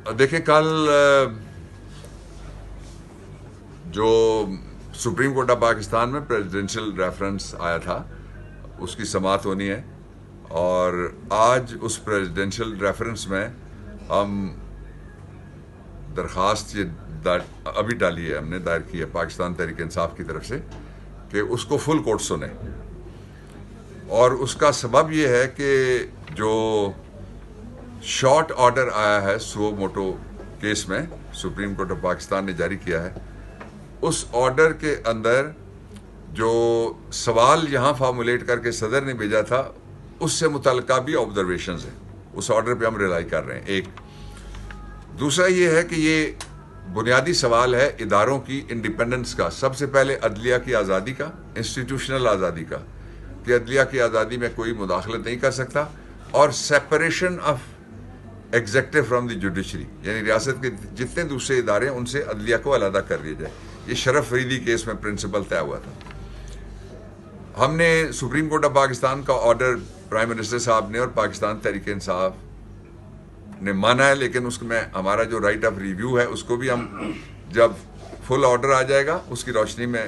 دیکھیں کل جو سپریم کورٹ آف پاکستان میں پریزیڈنشل ریفرنس آیا تھا اس کی سماعت ہونی ہے، اور آج اس پریزیڈنشل ریفرنس میں ہم درخواست ابھی ڈالی ہے، ہم نے دائر کی ہے پاکستان تحریک انصاف کی طرف سے کہ اس کو فل کورٹ سنیں، اور اس کا سبب یہ ہے کہ جو شارٹ آرڈر آیا ہے سو موٹو کیس میں سپریم کورٹ آف پاکستان نے جاری کیا ہے، اس آرڈر کے اندر جو سوال یہاں فارمولیٹ کر کے صدر نے بھیجا تھا اس سے متعلقہ بھی آبزرویشنز ہیں، اس آرڈر پہ ہم ریلائی کر رہے ہیں۔ ایک دوسرا یہ ہے کہ یہ بنیادی سوال ہے اداروں کی انڈیپینڈنس کا، سب سے پہلے عدلیہ کی آزادی کا، انسٹیٹیوشنل آزادی کا، کہ عدلیہ کی آزادی میں کوئی مداخلت نہیں کر سکتا، اور separation of executive from the judiciary, یعنی ریاست کے جتنے دوسرے ادارے ہیں ان سے عدلیہ کو علیحدہ کر دیا جائے۔ یہ شرف فریدی کیس میں پرنسپل طے ہوا تھا۔ ہم نے سپریم کورٹ آف پاکستان کا آرڈر پرائم منسٹر صاحب نے اور پاکستان تحریک انصاف نے مانا ہے، لیکن اس میں ہمارا جو رائٹ آف ریویو ہے اس کو بھی ہم جب فل آرڈر آ جائے گا اس کی روشنی میں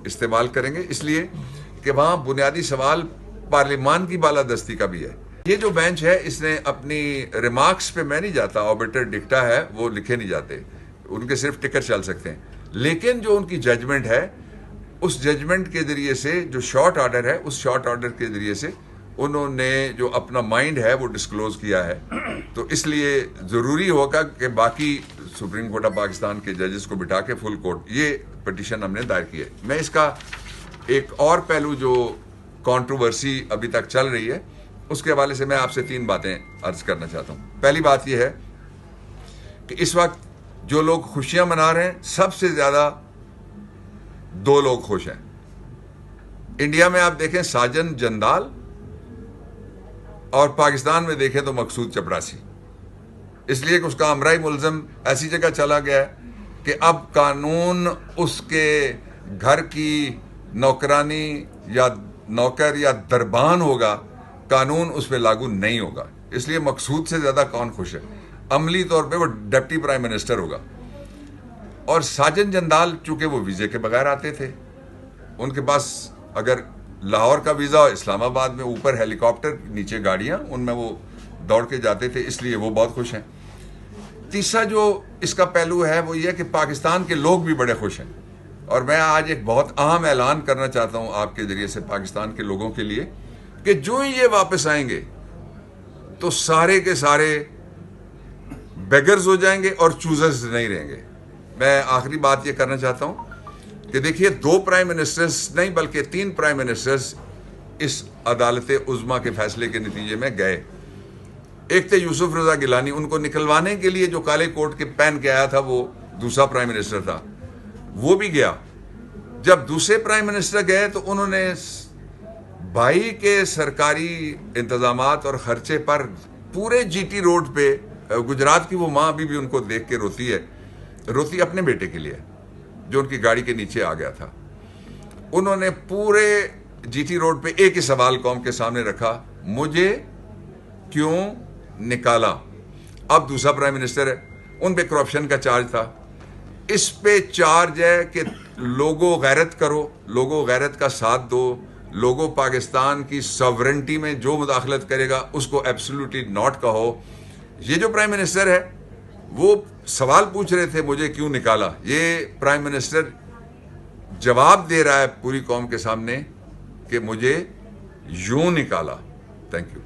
استعمال کریں گے، اس لیے کہ وہاں بنیادی سوال پارلیمان کی بالادستی کا بھی ہے۔ یہ جو بینچ ہے اس نے اپنی ریمارکس پہ میں نہیں جاتا، آربیٹر ڈکٹا ہے وہ لکھے نہیں جاتے، ان کے صرف ٹکر چل سکتے ہیں، لیکن جو ان کی ججمنٹ ہے اس ججمنٹ کے ذریعے سے جو شارٹ آرڈر ہے اس شارٹ آرڈر کے ذریعے سے انہوں نے جو اپنا مائنڈ ہے وہ ڈسکلوز کیا ہے، تو اس لیے ضروری ہوگا کہ باقی سپریم کورٹ آف پاکستان کے ججز کو بٹھا کے فل کورٹ یہ پٹیشن ہم نے دائر کی ہے۔ میں اس کا ایک اور پہلو جو کنٹروورسی ابھی تک چل رہی ہے اس کے حوالے سے میں آپ سے 3 باتیں عرض کرنا چاہتا ہوں۔ پہلی بات یہ ہے کہ اس وقت جو لوگ خوشیاں منا رہے ہیں سب سے زیادہ 2 لوگ خوش ہیں انڈیا میں، آپ دیکھیں ساجن جندال، اور پاکستان میں دیکھیں تو مقصود چپڑاسی، اس لیے کہ اس کا امرائی ملزم ایسی جگہ چلا گیا ہے کہ اب قانون اس کے گھر کی نوکرانی یا نوکر یا دربان ہوگا، قانون اس پہ لاگو نہیں ہوگا، اس لیے مقصود سے زیادہ کون خوش ہے؟ عملی طور پہ وہ ڈپٹی پرائم منسٹر ہوگا۔ اور ساجن جندال چونکہ وہ ویزے کے بغیر آتے تھے، ان کے پاس اگر لاہور کا ویزا ہو، اسلام آباد میں اوپر ہیلی کاپٹر نیچے گاڑیاں، ان میں وہ دوڑ کے جاتے تھے، اس لیے وہ بہت خوش ہیں۔ تیسرا جو اس کا پہلو ہے وہ یہ کہ پاکستان کے لوگ بھی بڑے خوش ہیں، اور میں آج ایک بہت اہم اعلان کرنا چاہتا ہوں آپ کے ذریعے سے پاکستان کے لوگوں کے لیے کہ جو ہی یہ واپس آئیں گے تو سارے کے سارے بیگرز ہو جائیں گے اور چوزرز نہیں رہیں گے۔ میں آخری بات یہ کرنا چاہتا ہوں کہ دیکھیے 2 پرائم منسٹرز نہیں بلکہ 3 پرائم منسٹرز اس عدالت عظمیٰ کے فیصلے کے نتیجے میں گئے۔ ایک تھے یوسف رضا گیلانی، ان کو نکلوانے کے لیے جو کالے کوٹ کے پہن کے آیا تھا وہ دوسرا پرائم منسٹر تھا، وہ بھی گیا۔ جب دوسرے پرائم منسٹر گئے تو انہوں نے بھائی کے سرکاری انتظامات اور خرچے پر پورے جی ٹی روڈ پہ، گجرات کی وہ ماں ابھی بھی ان کو دیکھ کے روتی اپنے بیٹے کے لیے جو ان کی گاڑی کے نیچے آ گیا تھا۔ انہوں نے پورے جی ٹی روڈ پہ ایک ہی سوال قوم کے سامنے رکھا، مجھے کیوں نکالا؟ اب دوسرا پرائم منسٹر ہے، ان پہ کرپشن کا چارج تھا، اس پہ چارج ہے کہ لوگوں غیرت کرو، لوگوں غیرت کا ساتھ دو، لوگوں پاکستان کی ساورنٹی میں جو مداخلت کرے گا اس کو ایبسولوٹلی ناٹ کہو۔ یہ جو پرائم منسٹر ہے وہ سوال پوچھ رہے تھے مجھے کیوں نکالا، یہ پرائم منسٹر جواب دے رہا ہے پوری قوم کے سامنے کہ مجھے یوں نکالا۔ Thank you.